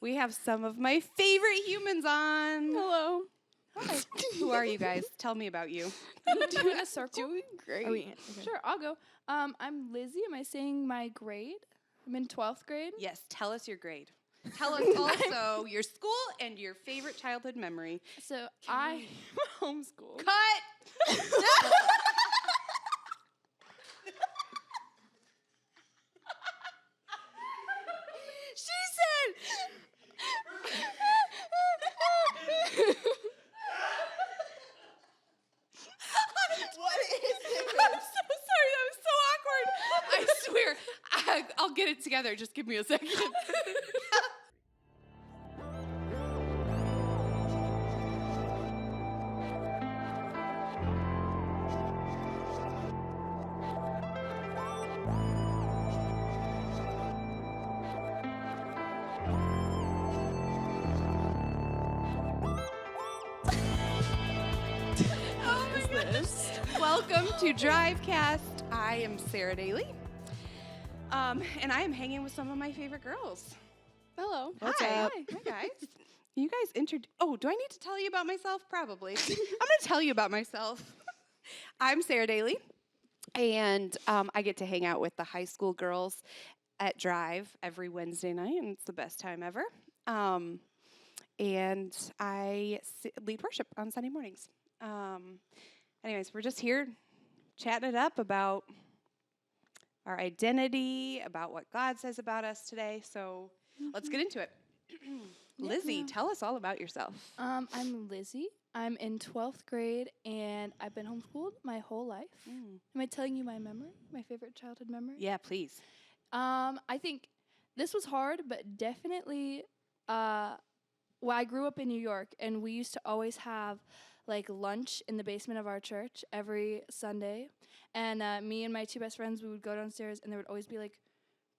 We have some of my favorite humans on. Hello. Hi. Who are you guys? Tell me about you. Doing a circle? Doing great. Okay. Sure, I'll go. I'm Lizzie. Am I saying my grade? I'm in 12th grade. Yes, tell us your grade. Tell us also your school and your favorite childhood memory. So I homeschooled. Cut! She said. What is it? I'm so sorry. That was so awkward. I swear. I'll get it together. Just give me a second. Welcome to Drivecast. I am Sarah Daley. And I am hanging with some of my favorite girls. Hello. What's Hi. up? Hi, guys. You guys Oh, do I need to tell you about myself? Probably. I'm going to tell you about myself. I'm Sarah Daley, and I get to hang out with the high school girls at Drive every Wednesday night, and it's the best time ever. And I lead worship on Sunday mornings. Anyways, we're just here chatting it up about our identity, about what God says about us today. So let's get into it. Lizzie, tell us all about yourself. I'm Lizzie. I'm in 12th grade, and I've been homeschooled my whole life. Am I telling you my memory, my favorite childhood memory? Yeah, please. I think this was hard, but definitely, well, I grew up in New York, and we used to always have like lunch in the basement of our church every Sunday. And me and my two best friends, we would go downstairs, and there would always be like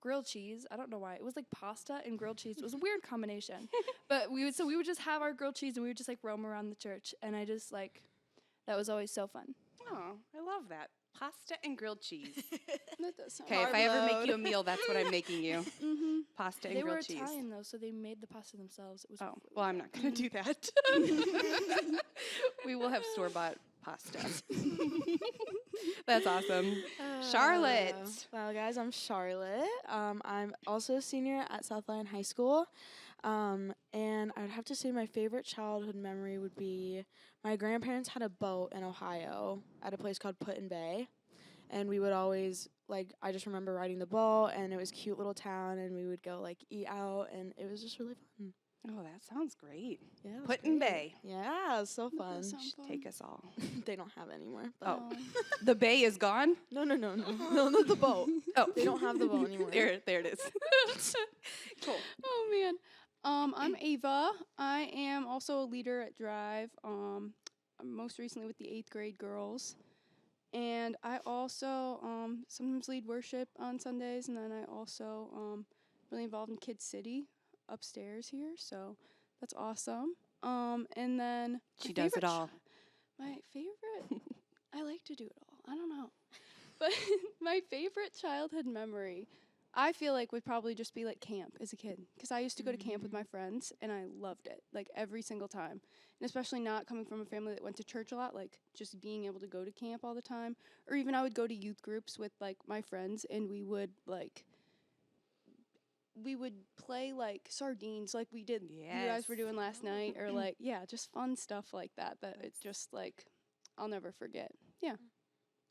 grilled cheese. I don't know why. It was like pasta and grilled cheese. It was a weird combination. But we would just have our grilled cheese, and we would just like roam around the church. And I just that was always so fun. Oh, I love that. Pasta and grilled cheese. That does sound Okay, if I ever make you a meal, that's what I'm making you. Pasta and They were grilled cheese. Italian though, so they made the pasta themselves. It was Oh, really well, I'm not going to do that. We will have store-bought pasta. That's awesome. Charlotte. Well, guys, I'm Charlotte. I'm also a senior at South Lyon High School. And I'd have to say my favorite childhood memory would be my grandparents had a boat in Ohio at a place called Put-in-Bay. And we would always, I just remember riding the boat, and it was a cute little town, and we would go, eat out, and it was just really fun. Oh, that sounds great. Yeah, it was Put-in-Bay. great. Yeah, it was so fun. Take us all. They don't have it anymore. Oh, the bay is gone? No, not the boat. Oh. They don't have the boat anymore. There it is. Cool. Oh man, I'm Ava. I am also a leader at Drive. I'm most recently with the 8th grade girls, and I also sometimes lead worship on Sundays, and then I also really involved in Kids City upstairs here. So that's awesome. And then She does it all. My favorite, I like to do it all. I don't know, but my favorite childhood memory, I feel like would probably just be camp as a kid, because I used to go to camp with my friends, and I loved it, every single time. And especially not coming from a family that went to church a lot, just being able to go to camp all the time. Or even I would go to youth groups with my friends, and we would play sardines like we did, you guys were doing last night, or just fun stuff like that it's just I'll never forget. Yeah.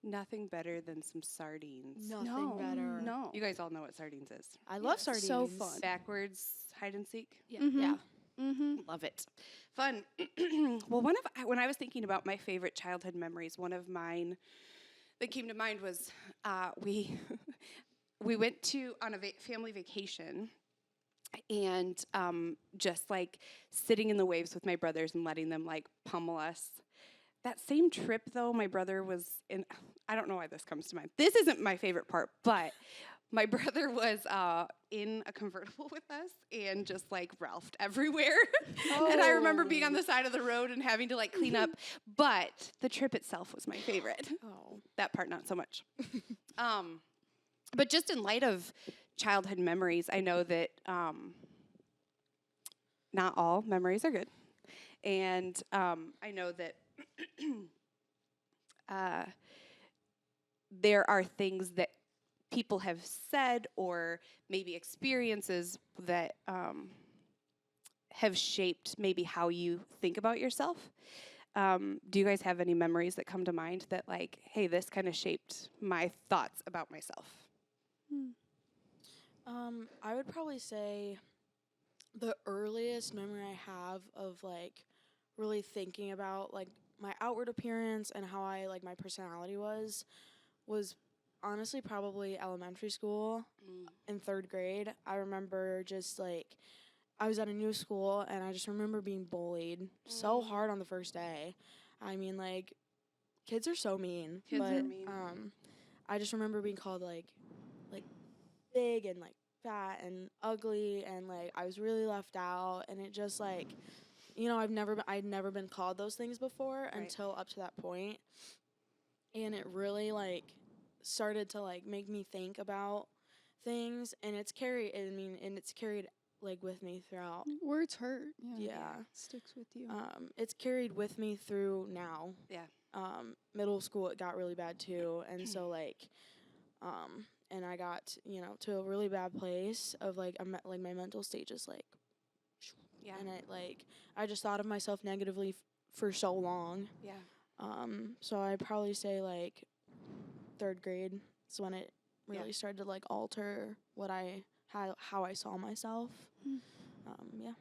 Nothing better than some sardines. Nothing better. No. You guys all know what sardines is. I love sardines. So fun. Backwards hide and seek. Yeah. Mhm. Yeah. Mm-hmm. Love it. Fun. Well, when I was thinking about my favorite childhood memories, one of mine that came to mind was we went on a family vacation, and just sitting in the waves with my brothers and letting them pummel us. That same trip, though, my brother was in. I don't know why this comes to mind. This isn't my favorite part, but my brother was in a convertible with us and just Ralphed everywhere. And I remember being on the side of the road and having to clean up. But the trip itself was my favorite. Oh. That part, not so much. But just in light of childhood memories, I know that not all memories are good. And I know that there are things that people have said or maybe experiences that have shaped maybe how you think about yourself. Do you guys have any memories that come to mind that, like, hey, this kind of shaped my thoughts about myself? I would probably say the earliest memory I have of like really thinking about like my outward appearance and how I like my personality was honestly probably elementary school in 3rd grade. I remember just like I was at a new school and I just remember being bullied so hard on the first day. I mean, like, kids are so mean. Kids but, are mean. I just remember being called like big and like fat and ugly, and like I was really left out, and it just like, you know, I'd never been called those things before until up to that point, and it really like started to like make me think about things, and it's carried like with me throughout. Words hurt. Yeah. It sticks with you. It's carried with me through now. Yeah. Middle school it got really bad too, and so like and I got, you know, to a really bad place of like my mental state just like Yeah. and it like I just thought of myself negatively for so long. Yeah. So I'd probably say like 3rd grade is when it really started to like alter how I saw myself. Yeah.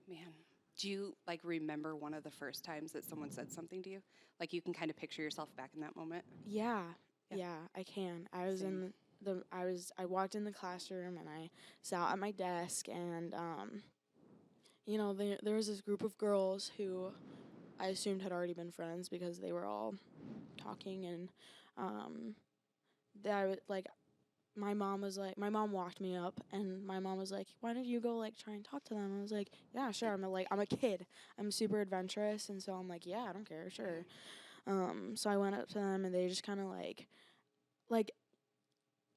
Man, do you like remember one of the first times that someone said something to you? Like you can kind of picture yourself back in that moment? Yeah. Yeah. Yeah, I can. I was Same. I walked in the classroom and I sat at my desk, and you know, there was this group of girls who I assumed had already been friends because they were all talking, and my mom walked me up, and my mom was like, "Why don't you go like try and talk to them?" I was like, "Yeah, sure." I'm a kid. I'm super adventurous, and so I'm like, "Yeah, I don't care, sure." So I went up to them, and they just kind of like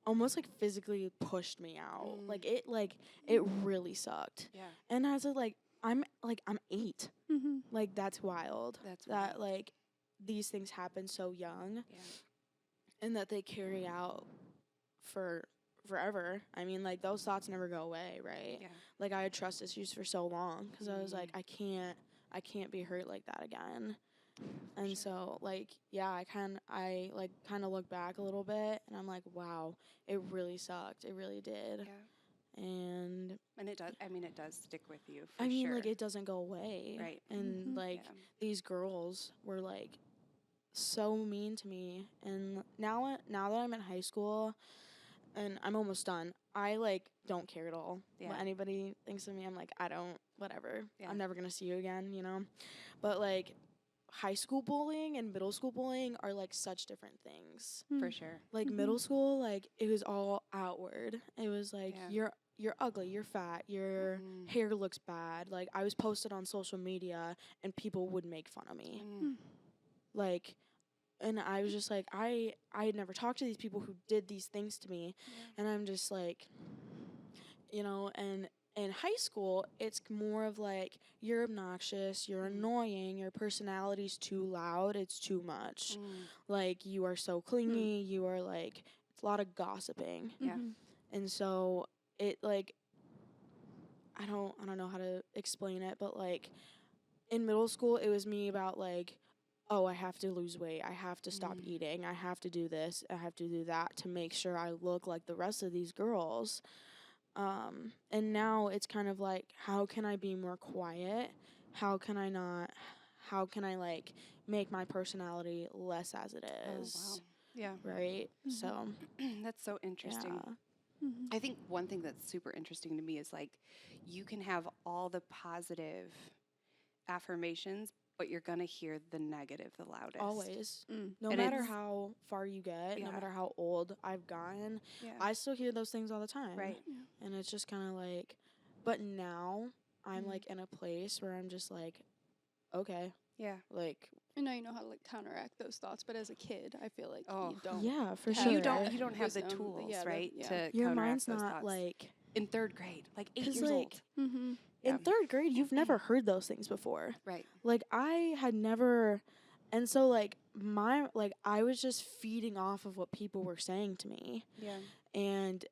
almost like physically pushed me out. It really sucked. Yeah. And I was I'm 8. Mm-hmm. Like that's wild. That's that wild. like these things happen so young, Yeah. and that they carry out for forever. I mean, like those thoughts never go away, right? Yeah. Like I had trust issues for so long because I was like, I can't be hurt like that again. And so like, yeah, I kind of look back a little bit, and I'm like, wow, it really sucked. It really did. Yeah. And it does. I mean, it does stick with you for I mean, sure. like it doesn't go away. Right. And like Yeah. these girls were like so mean to me. And now that I'm in high school and I'm almost done, I like don't care at all Yeah. what anybody thinks of me. I'm like, I don't, whatever. Yeah. I'm never gonna see you again, you know. But like high school bullying and middle school bullying are like such different things. For sure. Like middle school, like it was all outward. It was like Yeah. you're ugly, you're fat, your hair looks bad. Like I was posted on social media and people would make fun of me. Like, and I was just like, I had never talked to these people who did these things to me, and I'm just like, you know, and in high school, it's more of like, you're obnoxious, you're annoying, your personality's too loud, it's too much. Like, you are so clingy, you are like, it's a lot of gossiping. Yeah. And so it like, I don't know how to explain it, but like, in middle school, it was me about like, oh, I have to lose weight, I have to stop eating, I have to do this, I have to do that to make sure I look like the rest of these girls. And now it's kind of like, how can I be more quiet? How can I like make my personality less as it is? Oh, wow. Yeah. Right? So That's so interesting. yeah. I think one thing that's super interesting to me is like you can have all the positive affirmations, but you're going to hear the negative the loudest. Always. No And matter it's- how far you get, Yeah. no matter how old I've gotten, Yeah. I still hear those things all the time. Right. And it's just kind of like, but now I'm like in a place where I'm just like, okay, Yeah. like, And now you know how to like counteract those thoughts, but as a kid, I feel like Oh. you don't. yeah, for have sure. You don't have the wisdom, tools, yeah, right? yeah. To Your counteract mind's those not thoughts. like, In 3rd grade, like 8 'cause, years like, old. Mm-hmm. in 3rd grade, you've never heard those things before. Right. Like, I had never, and so, like, I was just feeding off of what people were saying to me. Yeah. And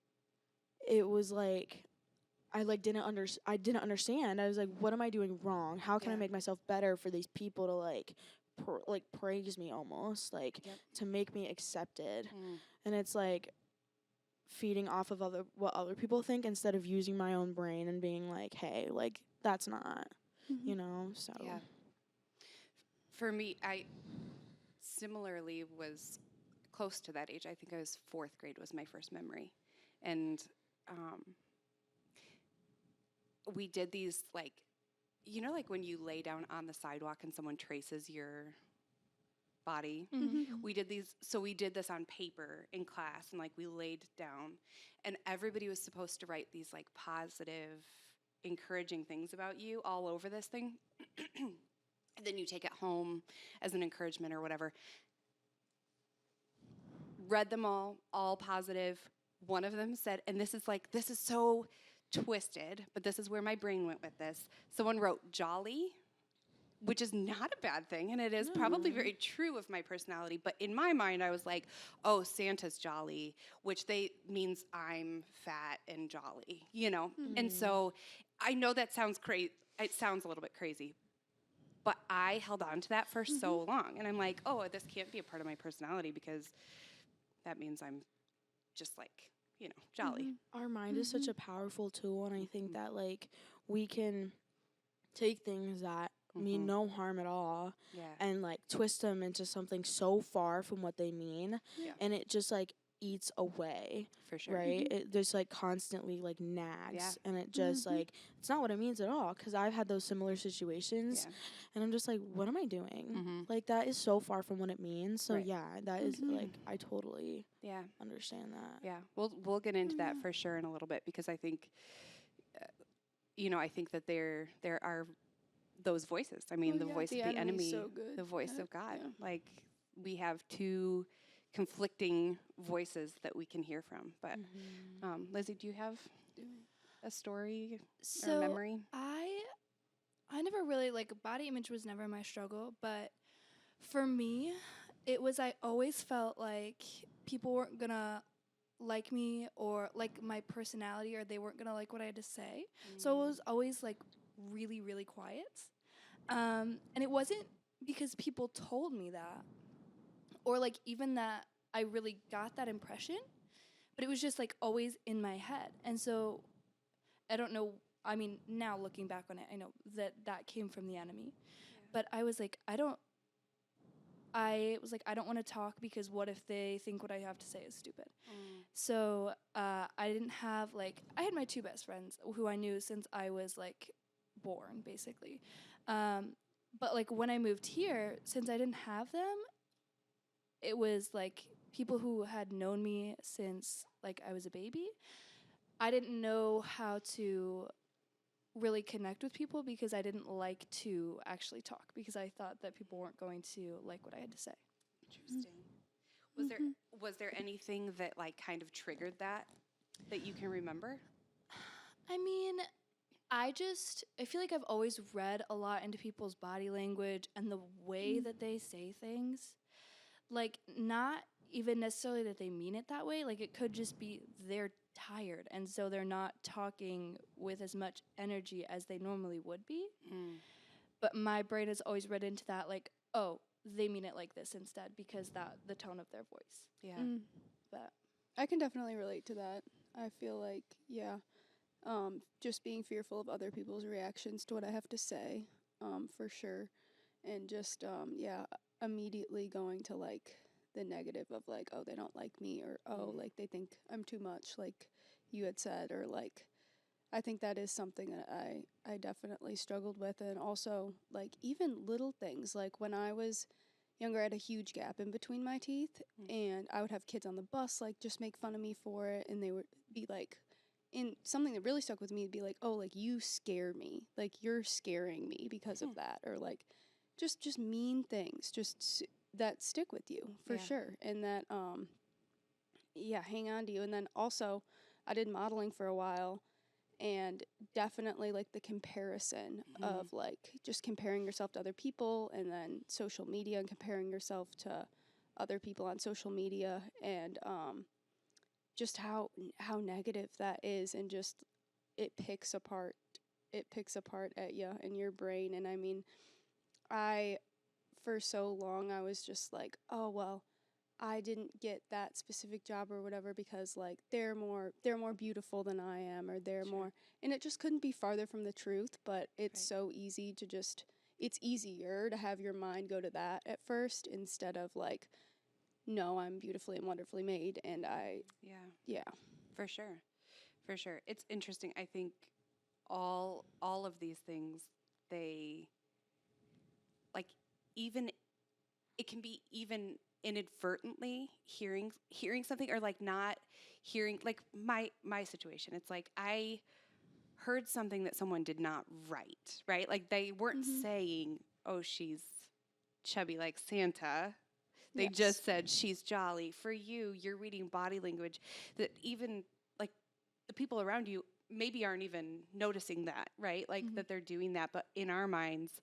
it was like, I didn't understand. I was like, what am I doing wrong? How can I Yeah. make myself better for these people to like praise me almost, like Yep. to make me accepted? Mm. And it's like feeding off of what other people think instead of using my own brain and being like, hey, like that's not, you know. So Yeah. For me, I similarly was close to that age. I think I was 4th grade was my first memory. And we did these, like, you know, like when you lay down on the sidewalk and someone traces your body. We did these, so we did this on paper in class, and like we laid down, and everybody was supposed to write these like positive, encouraging things about you all over this thing. And then you take it home as an encouragement or whatever. Read them all positive. One of them said, and this is so twisted, but this is where my brain went with this. Someone wrote jolly, which is not a bad thing, and it is probably very true of my personality. But in my mind, I was like, oh, Santa's jolly, which means I'm fat and jolly, you know? And so I know that sounds crazy. It sounds a little bit crazy. But I held on to that for so long. And I'm like, oh, this can't be a part of my personality because that means I'm just like, you know, jolly. our mind is such a powerful tool, and I think that like we can take things that mean no harm at all Yeah. and like twist them into something so far from what they mean, Yeah. and it just like eats away, For sure. right? It just like constantly like nags, and it just like it's not what it means at all, because I've had those similar situations, and I'm just like, what am I doing? Like that is so far from what it means. So Right. yeah, that is like I totally Yeah. understand that. Yeah. We'll get into that for sure in a little bit, because I think, you know, I think that there are those voices. I mean, the voice of the enemy, so good. the voice of God. Yeah. Like we have two conflicting voices that we can hear from. But Lizzie, do you have a story or memory? I never really, like, body image was never my struggle, but for me, it was, I always felt like people weren't gonna like me or like my personality, or they weren't gonna like what I had to say. So it was always like really, really quiet. And it wasn't because people told me that, or like even that I really got that impression, but it was just like always in my head. And so I don't know, I mean, now looking back on it, I know that came from the enemy. But I was like, I don't want to talk, because what if they think what I have to say is stupid? So I didn't have, like, I had my two best friends who I knew since I was, like, born, basically. But, like, when I moved here, since I didn't have them, it was, like, people who had known me since, like, I was a baby. I didn't know how to really connect with people because I didn't like to actually talk, because I thought that people weren't going to like what I had to say. Interesting. Was there anything that like kind of triggered that you can remember? I mean, I feel like I've always read a lot into people's body language and the way that they say things. Like, not even necessarily that they mean it that way. Like, it could just be they're tired, and so they're not talking with as much energy as they normally would be. But my brain has always read into that, like, oh, they mean it like this instead, because the tone of their voice. Yeah. But I can definitely relate to that. I feel like, just being fearful of other people's reactions to what I have to say, for sure. And just, immediately going to, like, the negative of, like, oh, they don't like me, or, oh, like, they think I'm too much, like you had said, or, like, I think that is something that I definitely struggled with. And also, like, even little things, like, when I was younger, I had a huge gap in between my teeth, and I would have kids on the bus, like, just make fun of me for it, and they would be, like, in something that really stuck with me would be, like, oh, like, you scare me, like, you're scaring me because of that, or, like, just mean things, that stick with you, for sure, and that, hang on to you. And then also, I did modeling for a while, and definitely like the comparison of like just comparing yourself to other people, and then social media and comparing yourself to other people on social media, and just how negative that is, and just it picks apart at you in your brain. And I mean, for so long I was just like, oh well, I didn't get that specific job or whatever because like they're more beautiful than I am, or they're more, and it just couldn't be farther from the truth. But it's so easy to it's easier to have your mind go to that at first instead of like, no, I'm beautifully and wonderfully made, and For sure. It's interesting. I think all of these things, they like, even it can be even inadvertently hearing something, or like not hearing, like my situation. It's like I heard something that someone did not write, right? Like they weren't saying, "Oh, she's chubby like Santa." They just said she's jolly. For you, you're reading body language that even like the people around you maybe aren't even noticing that, right? Like that they're doing that, but in our minds,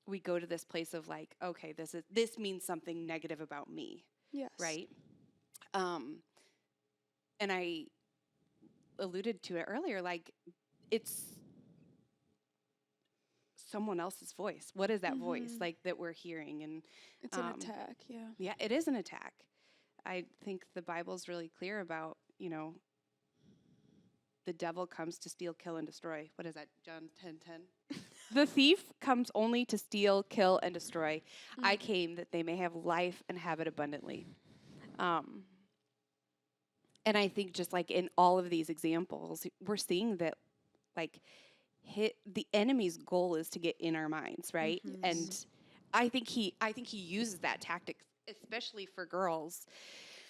we go to this place of like, okay, this means something negative about me, right? And I alluded to it earlier, like it's someone else's voice. What is that voice like that we're hearing? And it's an attack. Yeah, it is an attack. I think the Bible's really clear about, the devil comes to steal, kill, and destroy. What is that? John 10:10. The thief comes only to steal, kill, and destroy. I came that they may have life and have it abundantly. And I think just like in all of these examples, we're seeing that like the enemy's goal is to get in our minds, right? And I think he uses that tactic, especially for girls.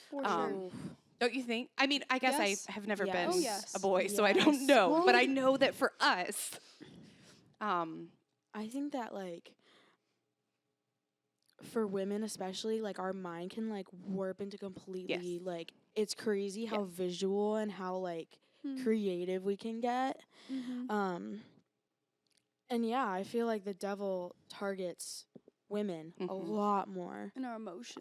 For sure. Don't you think? I mean, I guess Yes. I have never Yes. been Oh, yes. a boy, so I don't know. Well, but I know that for us, I think that like for women especially, like our mind can like warp into completely like it's crazy how visual and how like creative we can get. And yeah, I feel like the devil targets women a lot more. And our emotions.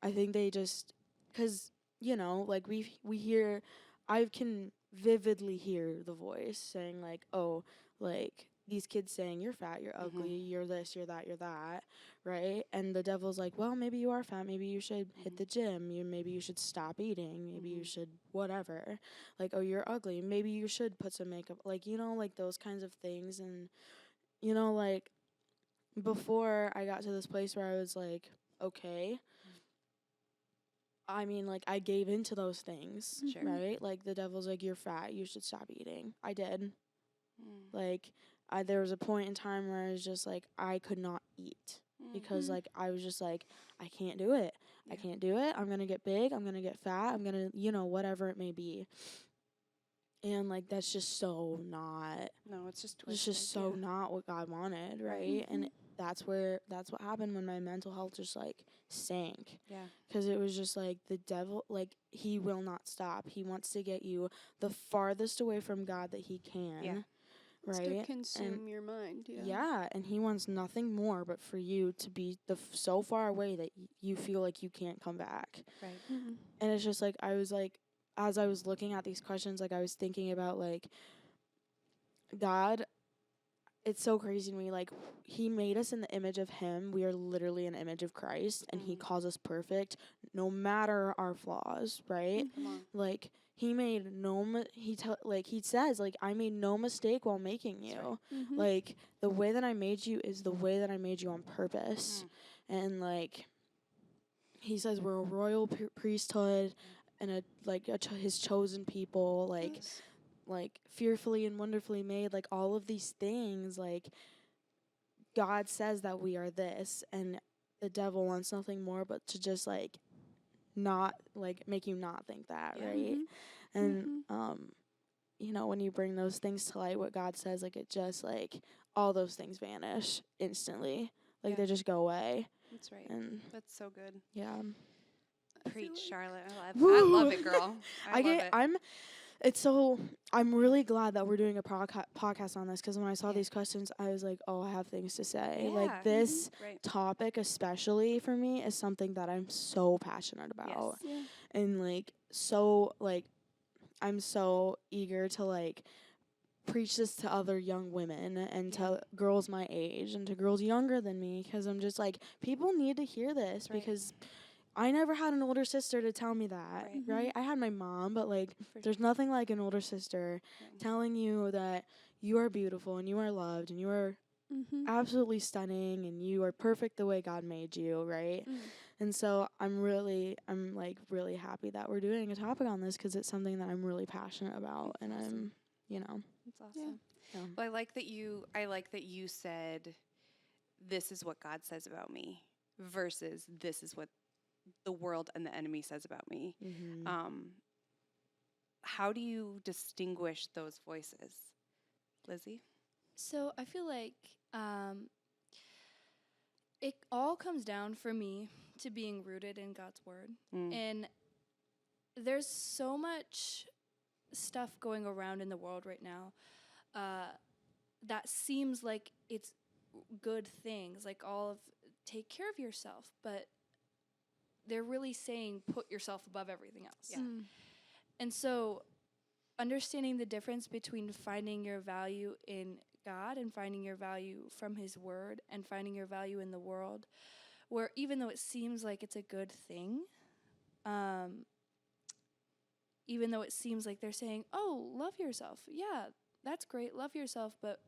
I think they just, cause like we hear, I can vividly hear the voice saying like, oh, like these kids saying you're fat, you're ugly, you're this, you're that, right? And the devil's like, well, maybe you are fat, maybe you should hit the gym, maybe you should stop eating, maybe you should whatever. Like, oh, you're ugly, maybe you should put some makeup, like, like those kinds of things. And like before I got to this place where I was like, okay, I mean, like, I gave into those things, right? Like, the devil's like, you're fat, you should stop eating. I did. Like, there was a point in time where I was just like, I could not eat because, like, I was just like, I can't do it. I can't do it. I'm going to get big. I'm going to get fat. I'm going to, whatever it may be. And, like, that's just so not. No, it's just twisted. It's just so not what God wanted, right? And that's what happened when my mental health just, like, sank. Yeah. Because it was just, like, the devil, like, he will not stop. He wants to get you the farthest away from God that he can. Yeah. Right? To consume your mind. Yeah, and he wants nothing more but for you to be so far away that you feel like you can't come back. Right. And it's just, like, I was, like, as I was looking at these questions, like, I was thinking about, like, God, it's so crazy to me. Like, he made us in the image of him. We are literally an image of Christ, and he calls us perfect no matter our flaws, right? Like, he made he says, like, I made no mistake while making you. Like, the way that I made you is the way that I made you on purpose. And, like, he says we're a royal priesthood and his chosen people, like fearfully and wonderfully made, like all of these things. Like, God says that we are this, and the devil wants nothing more but to just like not like make you not think that, right? And when you bring those things to light, what God says, like, it just like all those things vanish instantly, like they just go away. That's right. And that's so good. yeah. Preach, Charlotte. I love it, girl. I love it. I'm really glad that we're doing a podcast on this, because when I saw Yeah. these questions, I was like, oh, I have things to say. Yeah. Like, this Right. topic, especially for me, is something that I'm so passionate about. Yeah. And, like, I'm so eager to, like, preach this to other young women and Yeah. to girls my age and to girls younger than me, because I'm just like, people need to hear this, Right. because I never had an older sister to tell me that, Right. right? I had my mom, but, like, For there's nothing like an older sister Yeah. telling you that you are beautiful and you are loved and you are Mm-hmm. absolutely stunning and you are perfect the way God made you, right? Mm. And so I'm really happy that we're doing a topic on this, because it's something that I'm really passionate about, and Awesome. I'm, you know, That's awesome. yeah. Well, I like that you said, this is what God says about me versus this is what the world and the enemy says about me. Mm-hmm. How do you distinguish those voices, Lizzie? So I feel like it all comes down for me to being rooted in God's word. Mm. And there's so much stuff going around in the world right now that seems like it's good things, like all of take care of yourself, but they're really saying put yourself above everything else. Yeah. Mm. And so understanding the difference between finding your value in God and finding your value from his word and finding your value in the world, where even though it seems like it's a good thing, even though it seems like they're saying, oh, love yourself. Yeah, that's great. Love yourself. But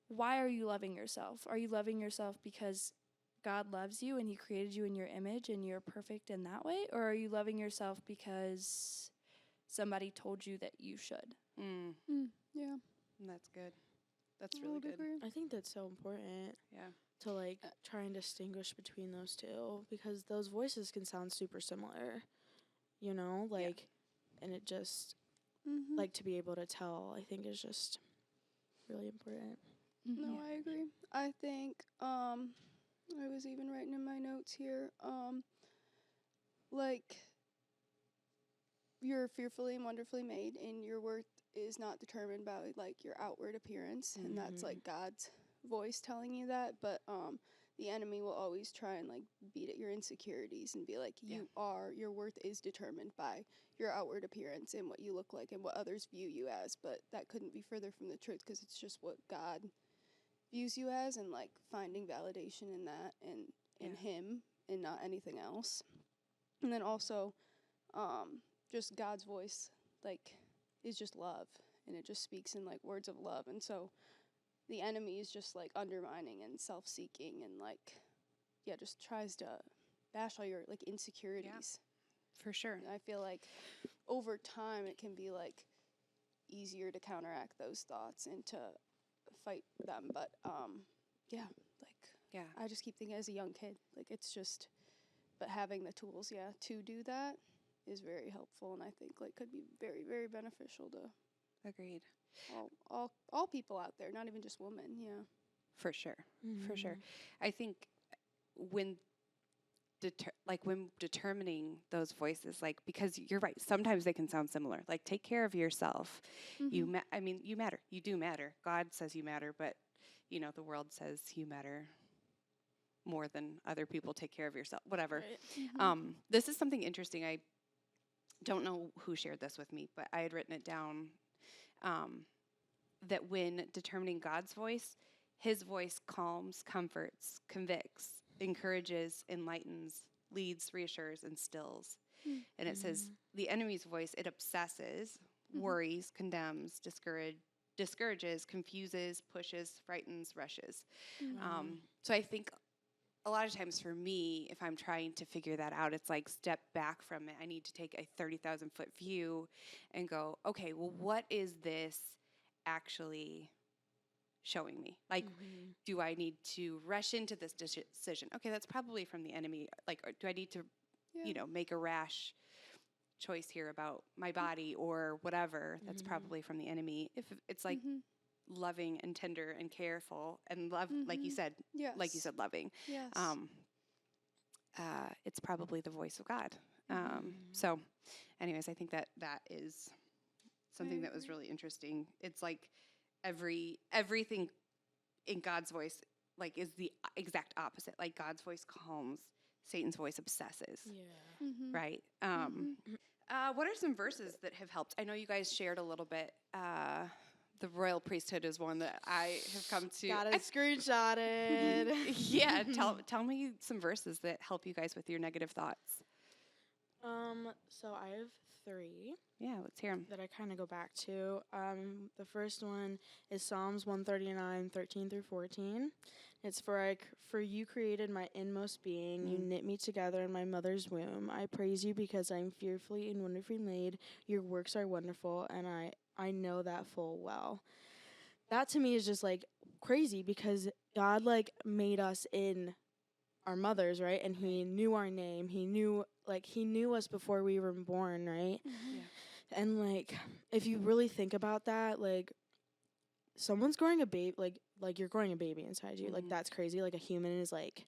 why are you loving yourself? Are you loving yourself because God loves you and he created you in your image and you're perfect in that way? Or are you loving yourself because somebody told you that you should? Mm. Mm. Yeah. That's good. That's I really would good. agree. I think that's so important Yeah. to, like, try and distinguish between those two, because those voices can sound super similar, you know, like, and it just, Mm-hmm. like, to be able to tell, I think, is just really important. No, I agree. I think I was even writing in my notes here, like, you're fearfully and wonderfully made, and your worth is not determined by, like, your outward appearance, and that's, Mhm. like, God's voice telling you that. But the enemy will always try and, like, beat at your insecurities and be like, your worth is determined by your outward appearance and what you look like and what others view you as. But that couldn't be further from the truth, because it's just what God views you as, and, like, finding validation in that and in him and not anything else. And then also just God's voice, like, is just love, and it just speaks in, like, words of love. And so the enemy is just, like, undermining and self-seeking and, like, just tries to bash all your, like, insecurities. For sure. And I feel like over time it can be, like, easier to counteract those thoughts and to fight them. But Yeah. I just keep thinking, as a young kid, like, it's just, but having the tools to do that is very helpful, and I think, like, could be very, very beneficial to Agreed. all people out there, not even just women. For sure. For sure. Mm-hmm. I think when determining those voices, like, because you're right, sometimes they can sound similar. Like, take care of yourself. Mm-hmm. You matter. You do matter. God says you matter, but you know, the world says you matter more than other people. Take care of yourself. Whatever. Right. Mm-hmm. This is something interesting. I don't know who shared this with me, but I had written it down, that when determining God's voice, his voice calms, comforts, convicts, encourages, enlightens, leads, reassures, and stills. Mm. And it says the enemy's voice, it obsesses, worries, condemns, discourages, confuses, pushes, frightens, rushes. So I think a lot of times for me, if I'm trying to figure that out, it's like step back from it. I need to take a 30,000-foot view and go, okay, well, what is this actually showing me? Like, do I need to rush into this decision? Okay, that's probably from the enemy. Like, or do I need to, make a rash choice here about my body or whatever? That's probably from the enemy. If it's like loving and tender and careful and love, like you said, loving. Yes. It's probably the voice of God. So, anyways, I think that is something that was really interesting. It's like everything in God's voice like is the exact opposite. Like God's voice calms, Satan's voice obsesses. Yeah. Mm-hmm. Right. What are some verses that have helped? I know you guys shared a little bit. The royal priesthood is one that I have come to. Got it screenshotted. Yeah, tell me some verses that help you guys with your negative thoughts. So I have 3 Yeah, let's hear them. that I kind of go back to. The first one is Psalms 139:13-14. It's for you created my inmost being. You knit me together in my mother's womb. I praise you because I am fearfully and wonderfully made. Your works are wonderful, and I know that full well. That to me is just like crazy because God like made us in our mothers, right? And he knew our name. He knew us before we were born, right? Mm-hmm. Yeah. And like if you really think about that, like someone's growing a baby, like you're growing a baby inside you. Like that's crazy. Like a human is like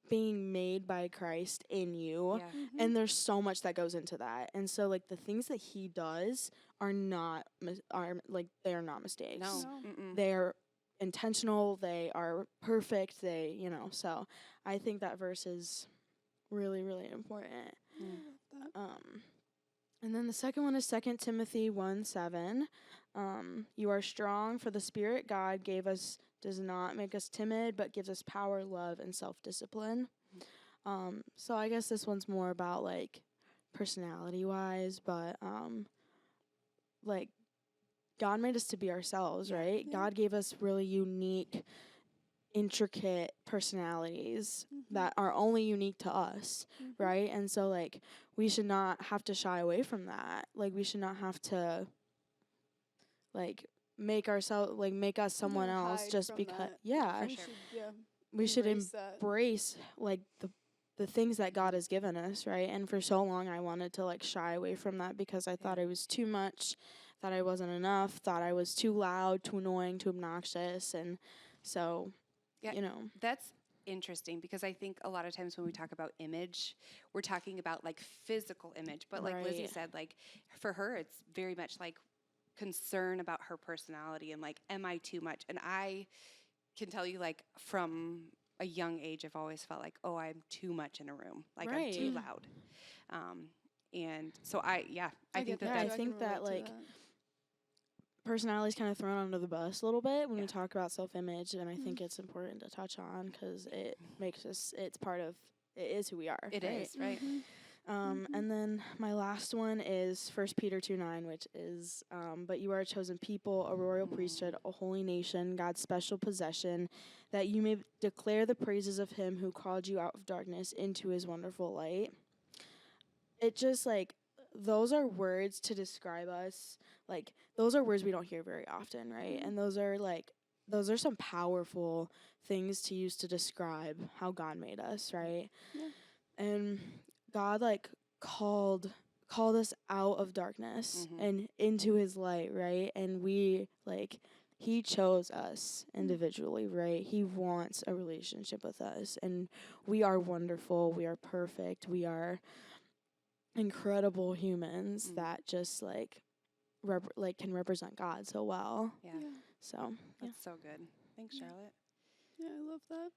being made by Christ in you. Yeah. And there's so much that goes into that. And so like the things that he does are not they are not mistakes. No. No. Mm-mm. They're intentional, they are perfect, so I think that verse is really, really important. And then the second one is 2 Timothy 1:7. You are strong, for the Spirit God gave us does not make us timid, but gives us power, love, and self-discipline. So I guess this one's more about like personality-wise, but like God made us to be ourselves, right? Yeah. God gave us really unique, intricate personalities that are only unique to us, right? And so, like, we should not have to shy away from that. Like, we should not have to, like, make us someone else hide just from because, that. yeah. We should, We should embrace that. embrace, like, the things that God has given us, right? And for so long, I wanted to, like, shy away from that because I thought it was too much, thought I wasn't enough, thought I was too loud, too annoying, too obnoxious. And so, Yeah, you know. That's interesting because I think a lot of times when we talk about image, we're talking about like physical image. But like Lizzie Right. said, like for her, it's very much like concern about her personality and like, am I too much? And I can tell you, like, from a young age, I've always felt like, oh, I'm too much in a room. Like, I'm too Right. loud. And so I think get that I that's, think can that, relate to like, that. personality's kind of thrown under the bus a little bit when Yeah. we talk about self-image, and I think it's important to touch on because it makes us, it is who we are. it right? is, right? And then my last one is 1 Peter 2:9, which is, but you are a chosen people, a royal priesthood, a holy nation, God's special possession, that you may declare the praises of him who called you out of darkness into his wonderful light. It just, like, those are words to describe us. Like, those are words we don't hear very often, right? And those are some powerful things to use to describe how God made us, right? Yeah. And God, like, called us out of darkness and into his light, right? And we, like, he chose us individually, right? He wants a relationship with us, and we are wonderful, we are perfect, we are incredible humans that just like can represent God so well. Yeah. So That's so good. Thanks, Charlotte. Yeah, I love that.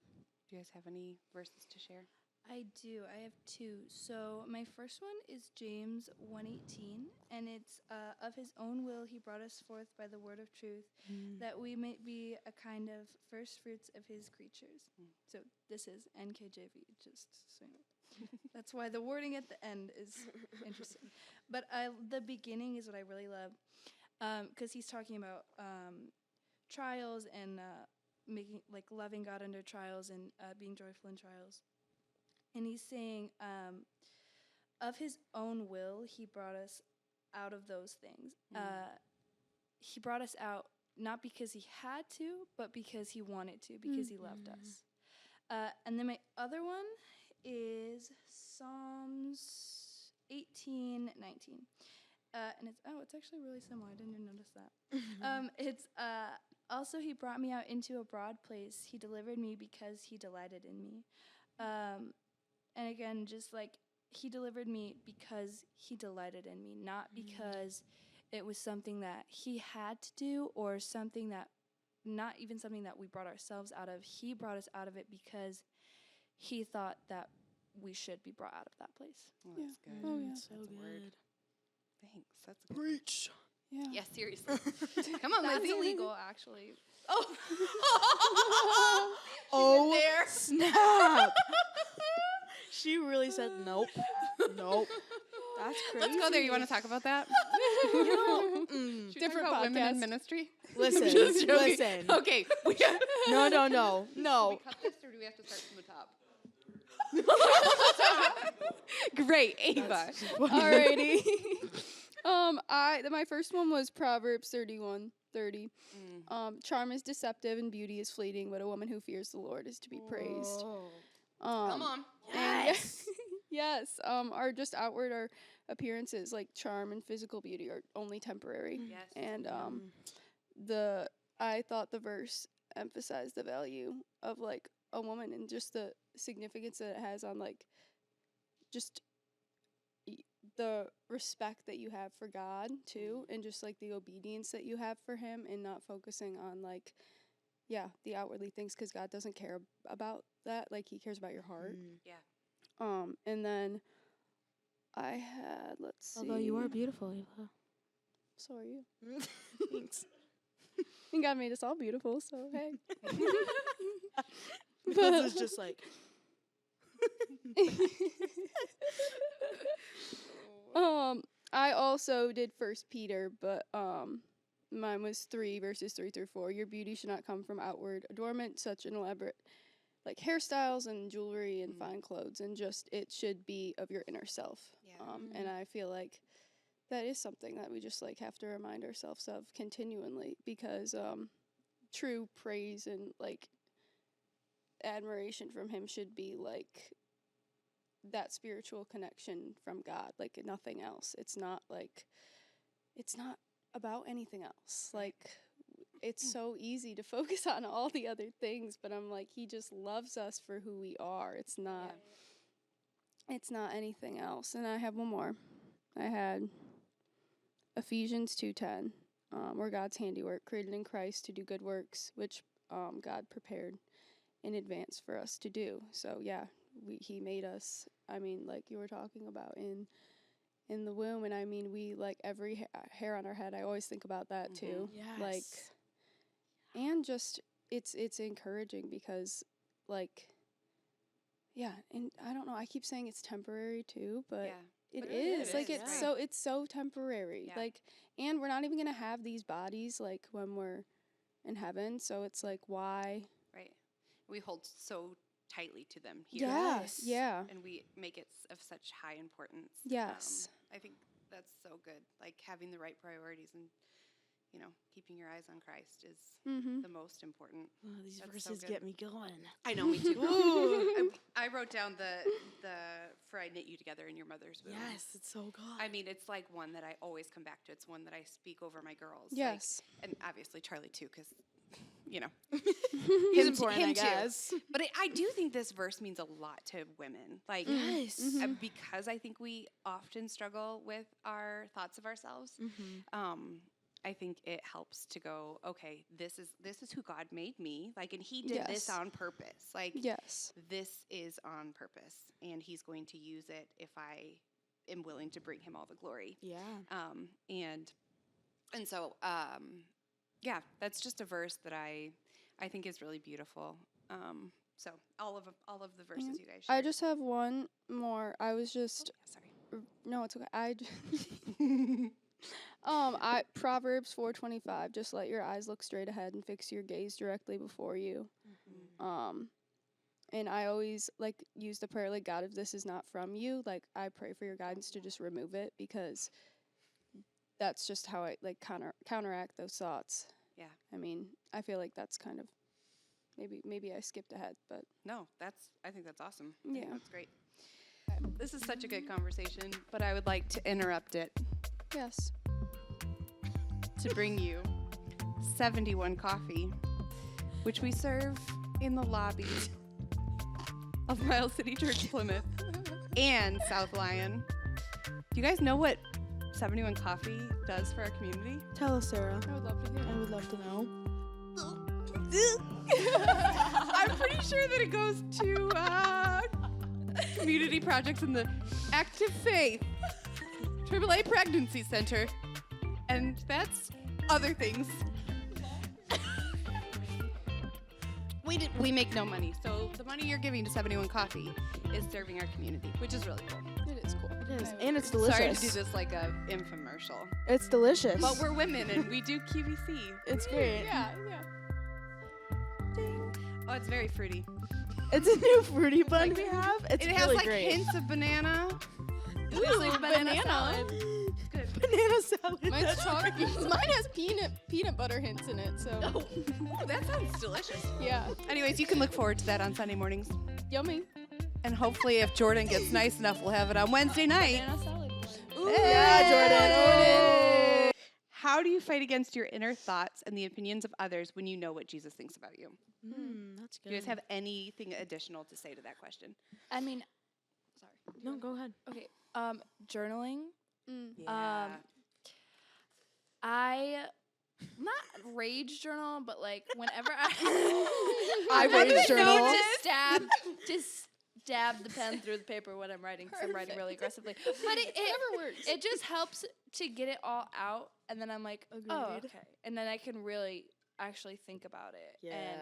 Do you guys have any verses to share? I do. I have 2. So my first one is James 1:18, and it's of his own will he brought us forth by the word of truth, that we may be a kind of first fruits of his creatures. So this is NKJV, just so you know. That's why the wording at the end is interesting. But the beginning is what I really love, because he's talking about trials and making, like, loving God under trials and being joyful in trials. And he's saying, of his own will, he brought us out of those things. He brought us out not because he had to, but because he wanted to, because he loved us. And then my other one is Psalms 18:19. And it's actually really similar. I didn't even notice that. It's also, he brought me out into a broad place. He delivered me because he delighted in me. And again, just like he delivered me because he delighted in me, not because it was something that he had to do, or something that, not even something that we brought ourselves out of. He brought us out of it because he thought that we should be brought out of that place. Well, Yeah. that's good. Oh, yeah. So That's a word. good. Thanks. That's a good. Preach. Yeah. Yeah, seriously. Come on, That's Lizzie. illegal, actually. Oh. Oh, there. snap. She really said nope. Nope. That's crazy. Let's go there. You want to talk about that? You know, Should we talk Different about women in podcast. ministry. listen, Just joking. listen. Okay. No. Do we cut this or do we have to start from the top? Great, Ava. Alrighty. My first one was Proverbs 31:30. Charm is deceptive and beauty is fleeting, but a woman who fears the Lord is to be praised. Come on. Yes. Yes. Our just outward, our appearances like charm and physical beauty are only temporary. Yes. And I thought the verse emphasized the value of like a woman and just the significance that it has on like just the respect that you have for God too, and just like the obedience that you have for him, and not focusing on like the outwardly things, because God doesn't care about that. Like he cares about your heart. Yeah. And then I had, let's see. Although you are beautiful, Eva. So are you. Thanks. And God made us all beautiful, so hey. Because it's just like. I also did 1 Peter, but mine was 3 verses 3 through 4. Your beauty should not come from outward adornment, such an elaborate like hairstyles and jewelry and fine clothes, and just it should be of your inner self. Yeah. And I feel like that is something that we just like have to remind ourselves of continually, because true praise and like admiration from him should be like that spiritual connection from God, like nothing else. It's not about anything else. Like it's so easy to focus on all the other things, but I'm like, he just loves us for who we are. It's not anything else. And I have one more. I had Ephesians 2:10. We're God's handiwork, created in Christ to do good works, which God prepared in advance for us to do. So yeah, he made us. I mean, like you were talking about in the womb, and I mean, we like every hair on our head. I always think about that too. Yes. Like, and just it's encouraging because like, yeah, and I don't know. I keep saying it's temporary too, but it is. Like it's so temporary. Yeah. Like, and we're not even gonna have these bodies like when we're in heaven. So it's like, why? Right. We hold so tightly to them here. Yes. Yeah. And we make it of such high importance. Yes. I think that's so good. Like having the right priorities and, keeping your eyes on Christ is the most important. Oh, these That's verses so good. get me going. I know, me too. Ooh. I wrote down the for I knit you together in your mother's womb. Yes, it's so good. I mean, it's like one that I always come back to. It's one that I speak over my girls. Yes. Like, and obviously Charlie too, because, He's him important, I too. guess. But I do think this verse means a lot to women. Like, Yes. because I think we often struggle with our thoughts of ourselves. I think it helps to go, okay, this is who God made me. Like, and he did this on purpose. Like, Yes. this is on purpose, and he's going to use it if I am willing to bring him all the glory. Yeah. And so, that's just a verse that I think is really beautiful. So all of the verses you guys shared. I just have one more. I was just sorry. No, it's okay. Proverbs 4:25. Just let your eyes look straight ahead and fix your gaze directly before you. And I always like use the prayer like, God, if this is not from you, like I pray for your guidance to just remove it, because that's just how I like counteract those thoughts. Yeah. I mean, I feel like that's kind of maybe I skipped ahead, but No, I think that's awesome. I Yeah. think that's great. This is such a good conversation, but I would like to interrupt it yes. to bring you 71 Coffee, which we serve in the lobby of Miles City Church Plymouth and South Lyon. Do you guys know what 71 Coffee does for our community? Tell us, Sarah. I would love to hear. I would love to know. I'm pretty sure that it goes to community projects in the Active Faith AAA Pregnancy Center, and that's other things. We make no money, so the money you're giving to 71 Coffee is serving our community, which is really cool. It is cool. It is, and it's delicious. Sorry to do this like a infomercial, It's delicious. but we're women and we do QVC. It's great. Yeah. Oh, it's very fruity. It's a new fruity bun we have. It's It really has like great. hints of banana. It's like banana salad. It's good. Banana salad. Mine's chocolate. Mine has peanut butter hints in it. So Ooh, that sounds delicious. yeah, Anyways, you can look forward to that on Sunday mornings. yummy. And hopefully if Jordan gets nice enough, we'll have it on Wednesday night. Banana salad. Yeah, Jordan. How do you fight against your inner thoughts and the opinions of others when you know what Jesus thinks about you? That's good. Do you guys have anything additional to say to that question? I mean, sorry. No, go ahead. Okay. Journaling. Yeah. I not rage journal, but like whenever I I rage journal. to stab the pen through the paper when I'm writing, because I'm writing really aggressively. But it Never works. it just helps to get it all out, and then I'm like, oh, Agreed. okay, and then I can really actually think about it and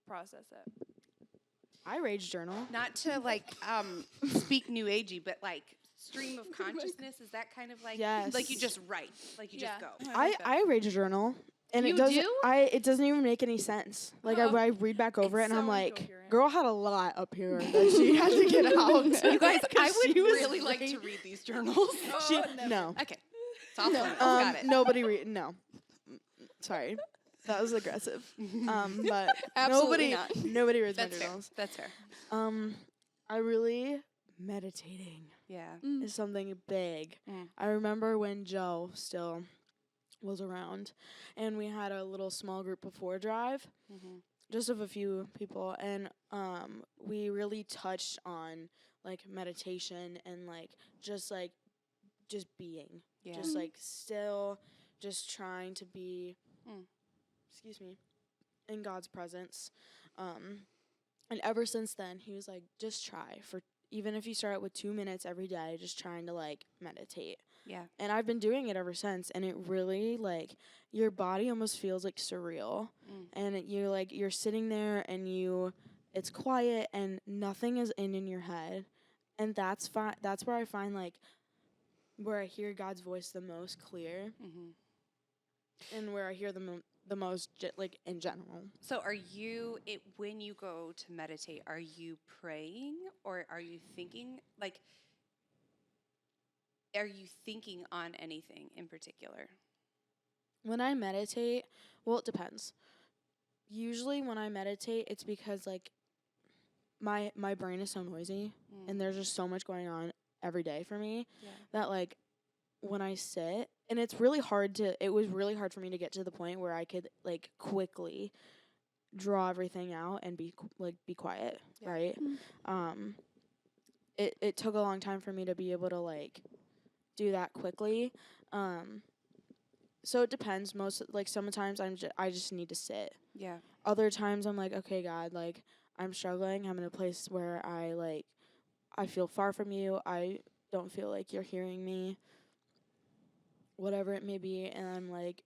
process it. I rage journal. Not to like speak new agey, but like stream of consciousness, is that kind of like Yes. like you just write, like you just Yeah. go. I rage journal. And You it doesn't do? it doesn't even make any sense. Like Oh. I read back over it and so I'm like, incoherent. girl had a lot up here that she had to get out. You guys, I 'Cause would she was really like to read these journals. She, no. Okay. It's off limits. Got it. Nobody no. Sorry. That was aggressive. But Absolutely not. nobody reads my That's fair. journals. That's fair. I really meditating Yeah. is something big. Mm. I remember when Joe still was around and we had a little small group before drive, just of a few people, and we really touched on like meditation and like just being. Yeah. Just like still just trying to be in God's presence. And ever since then, he was like, just try for, even if you start with 2 minutes every day, just trying to like meditate. Yeah. And I've been doing it ever since, and it really like your body almost feels like surreal. And you're sitting there and it's quiet and nothing is in your head. And that's where I find like where I hear God's voice the most clear. And where I hear the most like in general. So are you when you go to meditate, are you praying or are you thinking are you thinking on anything in particular? When I meditate, well, it depends. Usually when I meditate, it's because like my brain is so noisy and there's just so much going on every day for me that like when I sit, and it was really hard for me to get to the point where I could like quickly draw everything out and be quiet, right? It took a long time for me to be able to like do that quickly. So it depends. Sometimes I just need to sit. Yeah. Other times I'm like, okay, God, like I'm struggling. I'm in a place where I feel far from you. I don't feel like you're hearing me. Whatever it may be, and I'm like,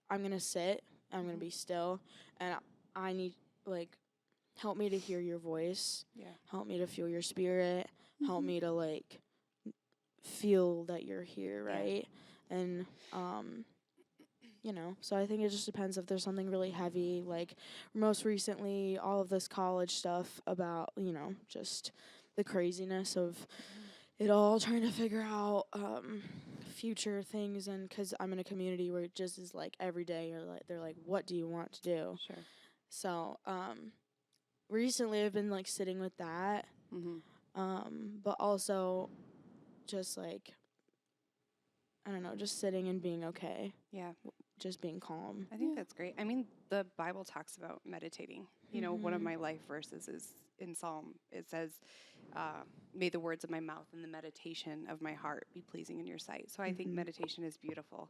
I'm going to sit, I'm going to be still, and I need, like, help me to hear your voice, help me to feel your spirit, help me to, like, feel that you're here, right? And, so I think it just depends if there's something really heavy, like, most recently, all of this college stuff about, just the craziness of it all, trying to figure out, future things, and because I'm in a community where it just is like every day they're like, what do you want to do? Sure. So recently I've been like sitting with that, but also just like I don't know, just sitting and being okay. Yeah. Just being calm. I think that's great. I mean, the Bible talks about meditating. You know, one of my life verses is in Psalm. It says, may the words of my mouth and the meditation of my heart be pleasing in your sight. So I think meditation is beautiful.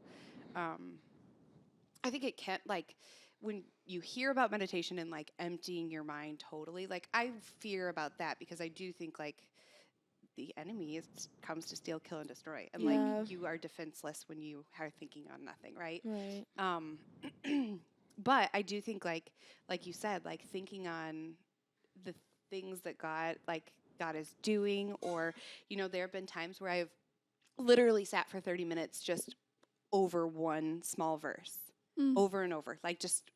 I think it can't, like, when you hear about meditation and, like, emptying your mind totally, like, I fear about that because I do think, like, the enemy comes to steal, kill, and destroy. And, like, you are defenseless when you are thinking on nothing, right? Right. But I do think, like you said, like, thinking on the things that God is doing, or, you know, there have been times where I've literally sat for 30 minutes just over one small verse. Over and over, like just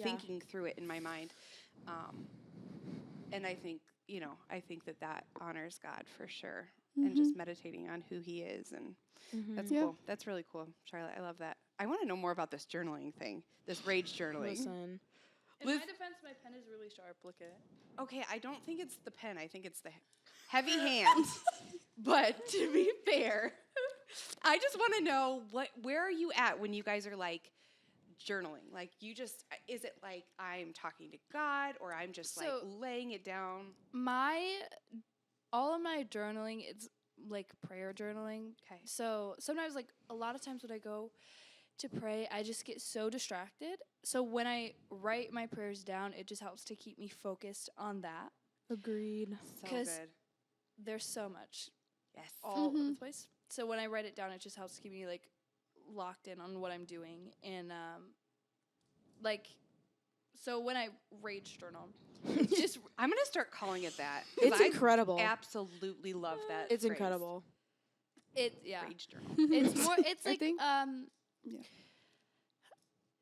thinking through it in my mind. And I think, you know, that honors God for sure. And just meditating on who he is. And that's cool. That's really cool, Charlotte. I love that. I want to know more about this journaling thing, this rage journaling. Listen. In my defense, my pen is really sharp. Look at it. Okay, I don't think it's the pen. I think it's the heavy hands. But to be fair, I just want to know where are you at when you guys are like journaling? Like is it like I'm talking to God, or I'm just like laying it down? All of my journaling, it's like prayer journaling. Okay. So sometimes, like a lot of times when I go to pray, I just get so distracted. So when I write my prayers down, it just helps to keep me focused on that. Agreed. So good. There's so much. Yes. All over the place. So when I write it down, it just helps keep me like locked in on what I'm doing. And so when I rage journal, it's just I'm gonna start calling it that. It's incredible. Absolutely love that. It's phrase. incredible. Rage journal. It's more. It's like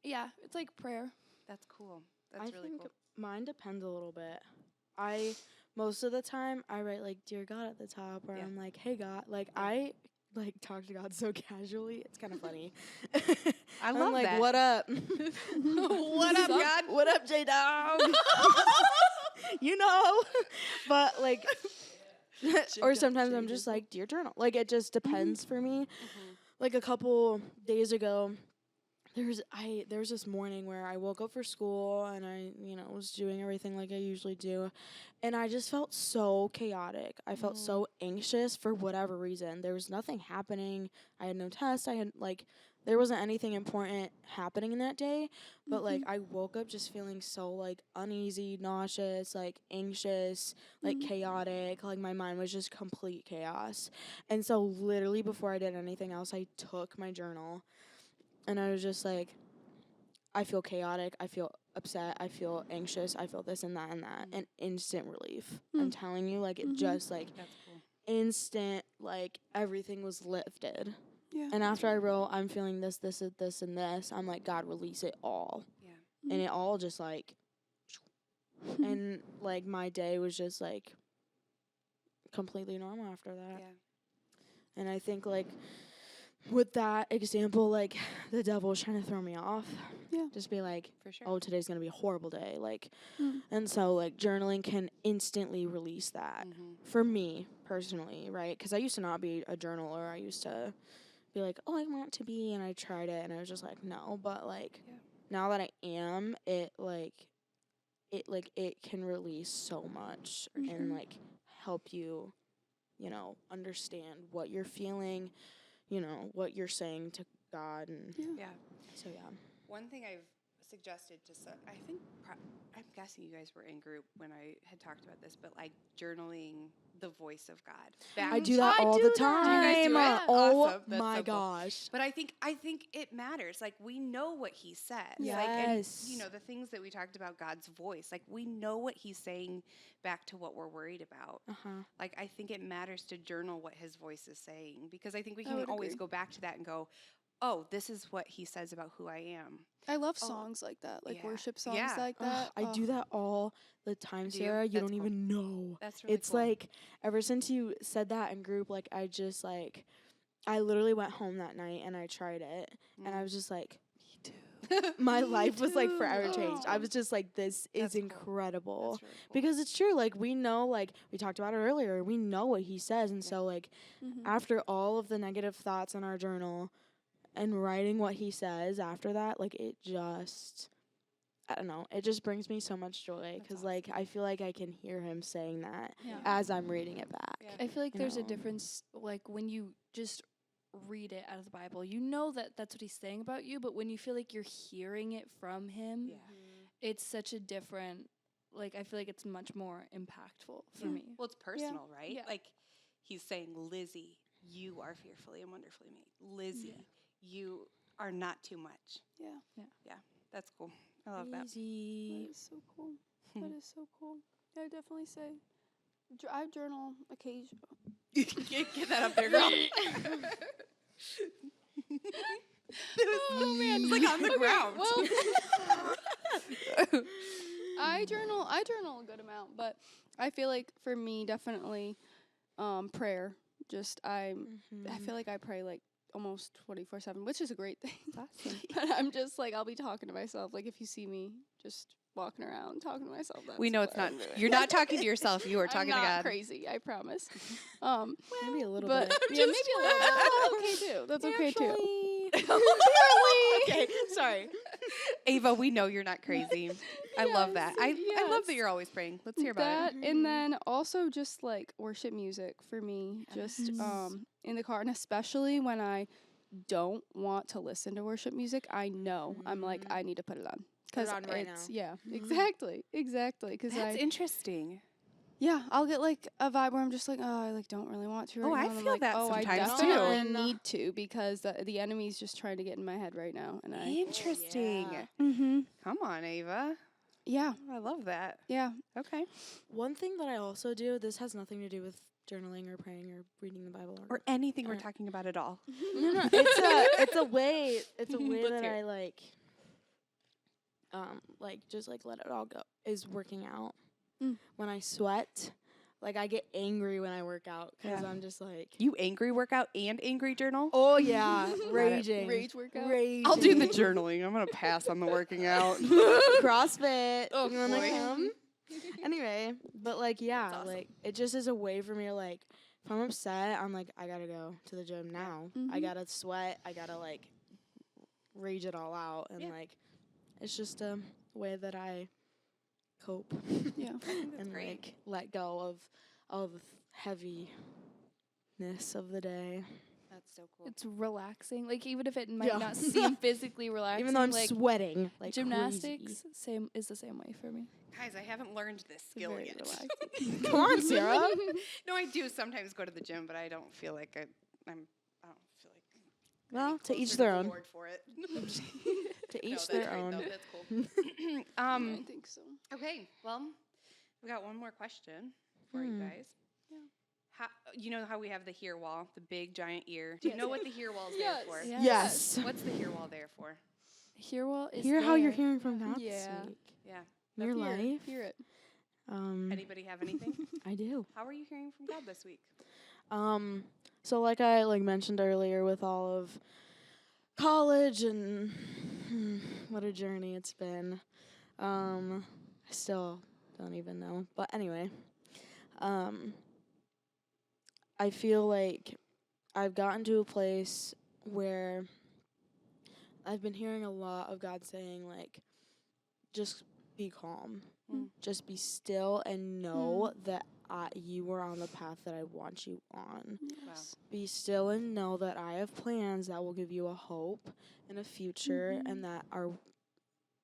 Yeah, it's like prayer. That's cool. That's really think cool. Mine depends a little bit. Most of the time I write like "Dear God" at the top, or I'm like, "Hey God." Like I like talk to God so casually. It's kind of funny. I love like, that. "What up? What up, God? What up, J Dog?" You know, but like, or sometimes I'm just like, "Dear Journal." Like it just depends for me. Like a couple days ago, there was this morning where I woke up for school and I, was doing everything like I usually do, and I just felt so chaotic. I felt so anxious for whatever reason. There was nothing happening. I had no tests. There wasn't anything important happening in that day, but like I woke up just feeling so like uneasy, nauseous, like anxious, like chaotic. Like my mind was just complete chaos. And so literally before I did anything else, I took my journal. And I was just like, I feel chaotic, I feel upset, I feel anxious, I feel this and that and that. And instant relief. I'm telling you, like, it just, like, instant, like, everything was lifted. Yeah. And after I wrote, I'm feeling this, and this, I'm like, God, release it all. Yeah. And it all just, like, and, like, my day was just, like, completely normal after that. Yeah. And I think, like, with that example, like, the devil's trying to throw me off. Yeah. Just be like, For sure. oh, today's going to be a horrible day. Like, and so, like, journaling can instantly release that. For me, personally, right? Because I used to not be a journaler. I used to be like, oh, I want to be, and I tried it, and I was just like, no. But, like, now that I am, it can release so much and, like, help you, understand what you're feeling, what you're saying to God. And so, One thing I've suggested to I think I'm guessing you guys were in group when I had talked about this, but like journaling the voice of God. I do that all the time. Do you guys do it? Oh Awesome. That's my so cool. gosh. But I think it matters. Like we know what he says. Yes. Like, and, the things that we talked about, God's voice. Like we know what he's saying back to what we're worried about. Like I think it matters to journal what his voice is saying, because I think we can always go back to that and go, oh, this is what he says about who I am. I love songs like that, like worship songs Yeah. like that. I do that all the time, Do you? Sarah. You That's don't cool. even know. That's really It's cool. like, ever since you said that in group, like, I just, like, I literally went home that night and I tried it. And I was just like, me too. My life was, like, forever changed. I was just like, this is That's cool. incredible. That's really cool. Because it's true. Like, we know, like, we talked about it earlier. We know what he says. And so, like, after all of the negative thoughts in our journal and writing what he says after that, like, it just, I don't know. It just brings me so much joy because, like, I feel like I can hear him saying that Yeah. as I'm reading it back. Yeah. I feel like You there's a know. difference, like when you just read it out of the Bible, you know that that's what he's saying about you, but when you feel like you're hearing it from him, Yeah. it's such a different, like, I feel like it's much more impactful for me. Well, it's personal, right? Yeah. Like he's saying, Lizzie, you are fearfully and wonderfully made. Lizzie, you are not too much. Yeah. That's cool. I love that. Easy. That is so cool. That is so cool. Yeah, I definitely say. I journal occasionally. Get that up there, girl. Oh man, it's like on the ground. Well, I journal a good amount, but I feel like for me, definitely, prayer. Just I feel like I pray like almost 24/7, which is a great thing. Awesome. But I'm just like I'll be talking to myself. Like if you see me just walking around talking to myself, that's We know what it's not. I'm doing. You're not talking to yourself. You are talking I'm to not God. crazy, I promise. Maybe a little But bit. yeah, maybe a little bit. That's okay too. That's okay too. Okay, sorry. Ava, we know you're not crazy. I love that. I love that yes. you're always praying. Let's hear about That it. and then also just like worship music for me, just Yes. in the car, and especially when I don't want to listen to worship music, I know I'm like I need to put it on because on right it's now. yeah, exactly, because That's interesting. yeah, I'll get like a vibe where I'm just like, oh, I like don't really want to. Right Oh, I now. And I'm feel like, that oh, sometimes, I too. definitely No. need to because the enemy's just trying to get in my head right now, and I. Interesting. yeah. Mm-hmm. Come on, Ava. Yeah, I love that. yeah. Okay. One thing that I also do, this has nothing to do with journaling or praying or reading the Bible Or anything we're Alright. talking about at all. no, it's a way Let's that hear I like just like let it all go is working out. When I sweat, like I get angry when I work out because Yeah. I'm just like, You angry workout and angry journal? oh yeah, raging, Rage workout? raging. I'll do the journaling. I'm going to pass on the working out. CrossFit. Oh, You wanna boy. come? Anyway, but like yeah, That's awesome. like it just is a way for me to like if I'm upset, I'm like I gotta go to the gym now. I gotta sweat. I gotta like rage it all out, and Yeah. like it's just a way that I cope Yeah. and great. like let go of all the heaviness of the day. That's so cool. It's relaxing. Like even if it might Yeah. not seem physically relaxing, Even though I'm like sweating, like gymnastics, same is the same way for me. Guys, I haven't learned this skill Very yet. relaxing. crazy. Come on, Sarah. No, I do sometimes go to the gym, but I don't feel like I don't feel like Well, any to each closer their the own. Lord for it. To No, each that's their great, own. though. That's cool. I think so. Okay, well, we got one more question for you guys. Yeah. How, you know how we have the hear wall, the big giant ear? Do you know what the hear wall is Yes. there for? Yeah. Yes. What's the hear wall there for? Hear well is Hear how you're there. hearing from God Yeah. this week. Yeah. Your Hear it, life. Hear it. Anybody have anything? I do. How are you hearing from God this week? So like I mentioned earlier with all of college and what a journey it's been. I still don't even know. But anyway, I feel like I've gotten to a place where I've been hearing a lot of God saying like just be calm. Just be still and know that you are on the path that I want you on. Yes. Be still and know that I have plans that will give you a hope and a future and that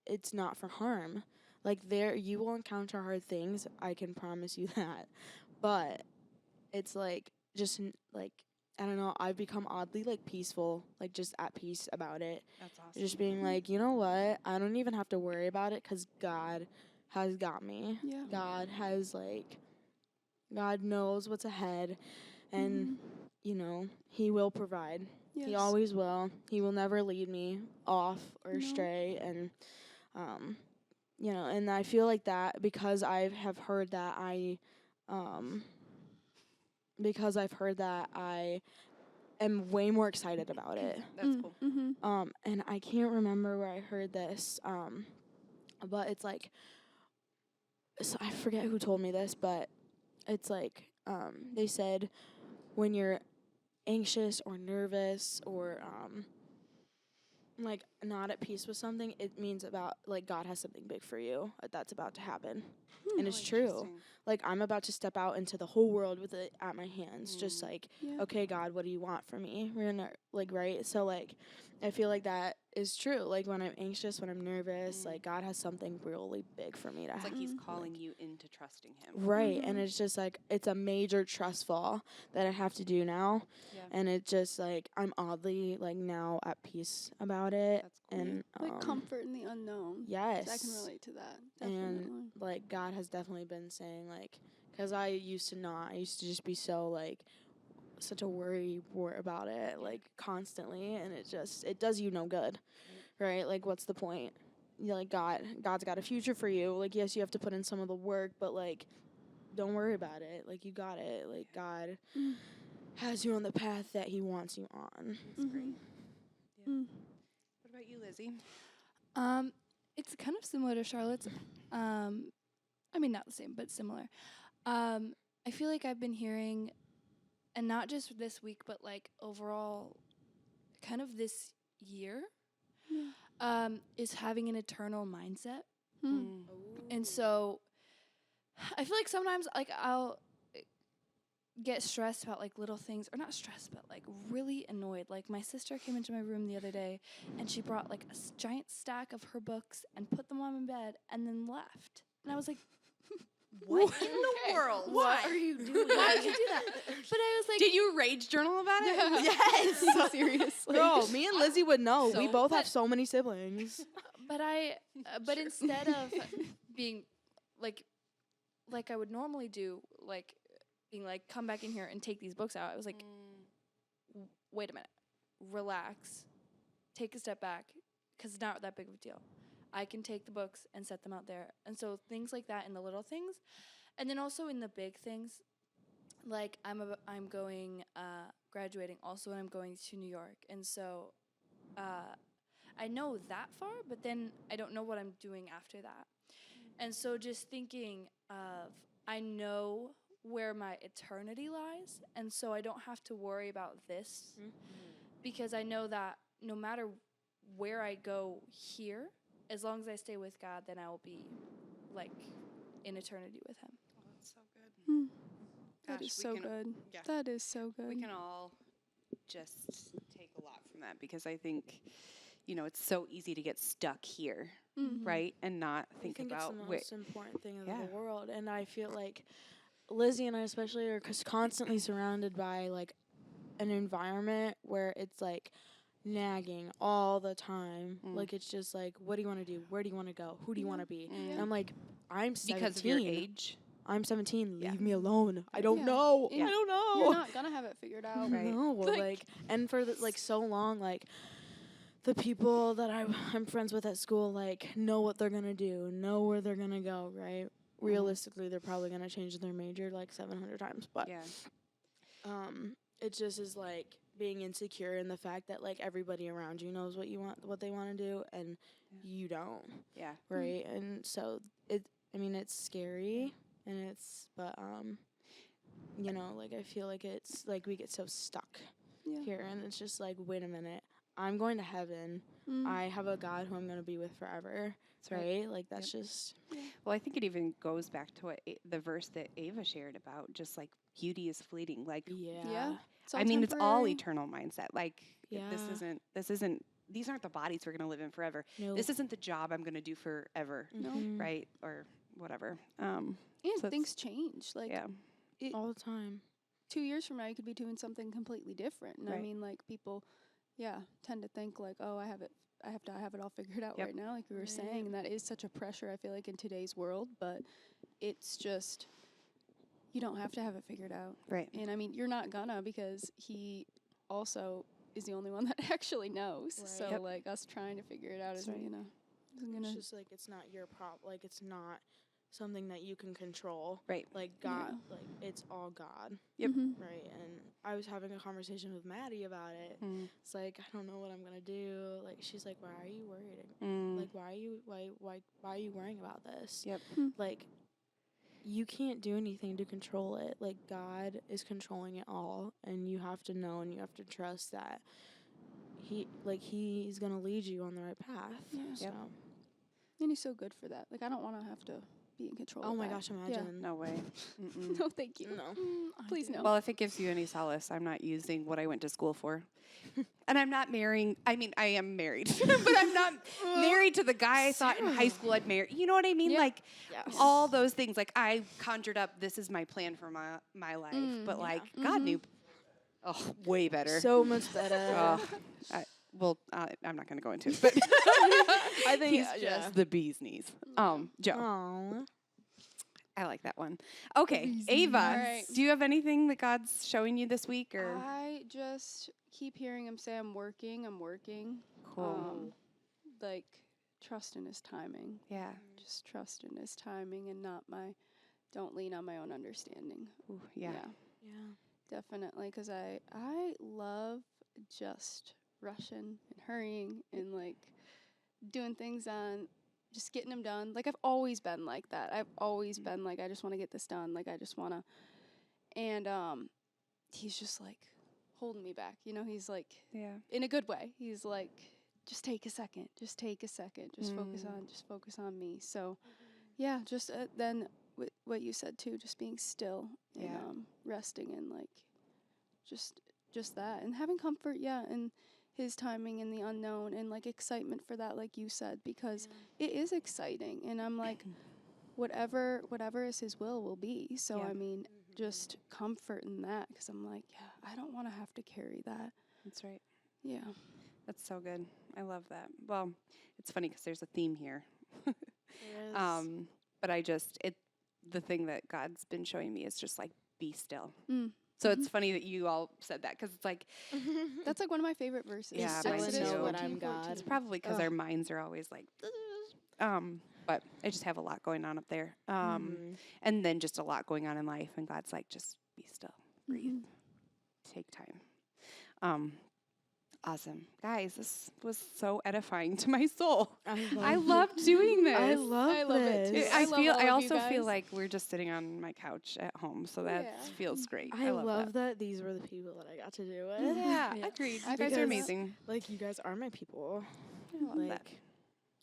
it's not for harm. Like you will encounter hard things, I can promise you that. But it's like just like I don't know, I've become oddly like peaceful, like just at peace about it. That's awesome. Just being like, you know what? I don't even have to worry about it cuz God has got me. Yeah. God has God knows what's ahead and you know, he will provide. Yes. He always will. He will never lead me off or No. stray and you know, and I feel like that because I have heard that I am way more excited about it. That's cool. Mm-hmm. And I can't remember where I heard this, but it's like, so I forget who told me this, but it's like, they said when you're anxious or nervous or like not at peace with something, it means about like God has something big for you that's about to happen. And it's true. Like I'm about to step out into the whole world with it at my hands. Just like, okay, God, what do you want from me? We're gonna like, right? So like I feel like that is true. Like when I'm anxious, when I'm nervous, like God has something really big for me to It's have. like he's calling you into trusting him. Right. And it's just like it's a major trust fall that I have to do now. Yeah. And it just like I'm oddly like now at peace about it. That's cool. And Like comfort in the unknown. yes. I can relate to that. Definitely. And like God has definitely been saying like, because I used to just be so like such a worry about it like constantly, and it does you no good, right? Like what's the point? You're like God's got a future for you. Like yes, you have to put in some of the work, but like don't worry about it. Like you got it. Like God has you on the path that he wants you on. That's great. Yeah. What about you, Lizzie? It's kind of similar to Charlotte's. I mean, not the same, but similar. I feel like I've been hearing, and not just this week, but like overall, kind of this year, is having an eternal mindset. And so I feel like sometimes like I'll get stressed about like little things, or not stressed, but like really annoyed. Like my sister came into my room the other day and she brought like a giant stack of her books and put them on my bed and then left. And I was like, What in the world? What are you doing? why did you do that? But I was like, Did you rage journal about it? Yes. Seriously. Bro, me and Lizzie would know. We So- both have but- so many siblings. but instead of being like I would normally do, like being like, come back in here and take these books out, I was like, wait a minute, relax, take a step back, because it's not that big of a deal. I can take the books and set them out there. And so things like that in the little things. And then also in the big things, like I'm going, graduating also, and I'm going to New York. And so I know that far, but then I don't know what I'm doing after that. And so just thinking of, I know where my eternity lies, and so I don't have to worry about this, because I know that no matter where I go here, as long as I stay with God, then I will be like in eternity with him. Oh, that's so good. That Gosh, is we so can- good. yeah. That is so good. We can all just take a lot from that, because I think, it's so easy to get stuck here, right? And not think I think about it's the where. most important thing of Yeah. the world. And I feel like Lizzie and I especially are constantly surrounded by like an environment where it's like nagging all the time. Like it's just like, what do you want to do? Where do you want to go? Who do you want to be? And I'm like, I'm 17. Because of your age. I'm 17. Yeah. Leave me alone. I don't Yeah. know. Yeah. I don't know. You're not gonna have it figured out. Right. No, like, and for like so long, like the people that I'm friends with at school, like know what they're gonna do, know where they're gonna go. Right? Realistically, they're probably gonna change their major like 700 times, but Yeah. it just is like being insecure in the fact that like everybody around you knows what they want to do, and you don't. Yeah. Right? And so it's scary, and but like I feel like it's like we get so stuck here, and it's just like, wait a minute, I'm going to heaven. I have a God who I'm going to be with forever. That's right. Right? Like that's just Well, I think it even goes back to what the verse that Ava shared about, just like beauty is fleeting. Like, Yeah. It's I mean, it's all temporary. eternal mindset. Like, this isn't, these aren't the bodies we're going to live in forever. no. This isn't the job I'm going to do forever, No. right? Or whatever. And So things change. Like Yeah. all the time. 2 years from now, you could be doing something completely different. And I Right. mean, like people, tend to think like, oh, I have to have it all figured out Yep. right now, like we were Right. saying, and that is such a pressure, I feel like, in today's world. But it's just, you don't have to have it figured out. Right. And I mean, you're not gonna, because he also is the only one that actually knows. Right. So Yep. like us trying to figure it out That's isn't right. isn't It's gonna. just like it's not your problem. Like it's not something that you can control. Right. Like God, like it's all God. Yep. Right. And I was having a conversation with Maddie about it. Mm. It's like, I don't know what I'm gonna do. Like she's like, why are you worried? Mm. Like why are you worrying about this? Yep. Like you can't do anything to control it. Like God is controlling it all, and you have to know and you have to trust that he's gonna lead you on the right path. Yeah. So. Yep. And he's so good for that. Like, I don't want to have to be in control. Oh of my that. gosh, imagine. No way. Mm-mm. No, thank you. No. Please no. Well, if it gives you any solace, I'm not using what I went to school for. And I'm not marrying. I mean, I am married, but I'm not married to the guy I thought in high school I'd marry. You know what I mean? Yeah. Like Yes. all those things. Like I conjured up, this is my plan for my life. But like God knew, way better. So much better. I'm not going to go into it, but I think he's just the bee's knees. Joe. Aw. I like that one. Okay, Ava, All right. do you have anything that God's showing you this week? Or I just keep hearing him say, I'm working. Cool. Like, trust in his timing. Yeah. Just trust in his timing and don't lean on my own understanding. Ooh, yeah. Yeah. Definitely, because I love just rushing and hurrying and, like, doing things on just getting them done. Like, I've always been like that. I've always been like, I just want to get this done. Like, I just want to. And he's just, like, holding me back. You know, he's, like, Yeah. in a good way. He's, like, just take a second. Just take a second. Just focus on me. So, yeah, just then what you said, too, just being still and Yeah. resting and, like, just that. And having comfort, and his timing and the unknown and, like, excitement for that, like you said, because it is exciting. And I'm like, whatever is his will be. So, Yeah. I mean, just comfort in that, because I'm like, I don't want to have to carry that. That's right. Yeah. That's so good. I love that. Well, it's funny because there's a theme here. But the thing that God's been showing me is just like, be still. So it's funny that you all said that, because it's like, That's like one of my favorite verses. Yeah, still mine and too. know that 14, I'm God. 14. it's probably because our minds are always like, but I just have a lot going on up there. And then just a lot going on in life. And God's like, just be still, breathe, take time. Awesome. Guys, this was so edifying to my soul. I love doing this. I love it this. too. I love all I of you also feel guys. like we're just sitting on my couch at home, so that Yeah. feels great. I love love that these were the people that I got to do it. Yeah, Yeah. agreed. I You guys are because- amazing. Like, you guys are my people. I love that. Like,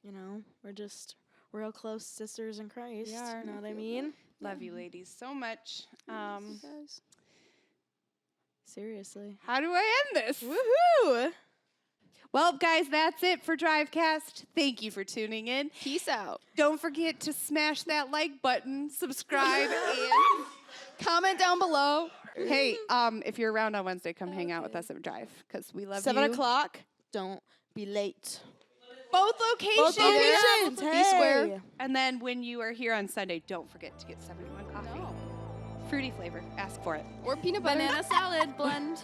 you know, we're just real close sisters in Christ. We are. You know what I feel mean? Love you, ladies, so much. You guys. Seriously. How do I end this? Woohoo! Well, guys, that's it for Drivecast. Thank you for tuning in. Peace out. Don't forget to smash that like button, subscribe, and Comment down below. hey, if you're around on Wednesday, come hang out with us at Drive, because we love 7 you. o'clock. Don't be late. Both locations. Both locations. Be square. Hey. And then when you are here on Sunday, don't forget to get 71 coffee. No. Fruity flavor. Ask for it. Or peanut butter. Banana salad blend.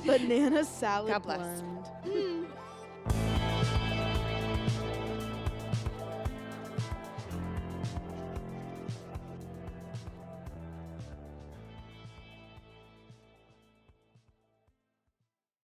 Banana salad God bless. blend.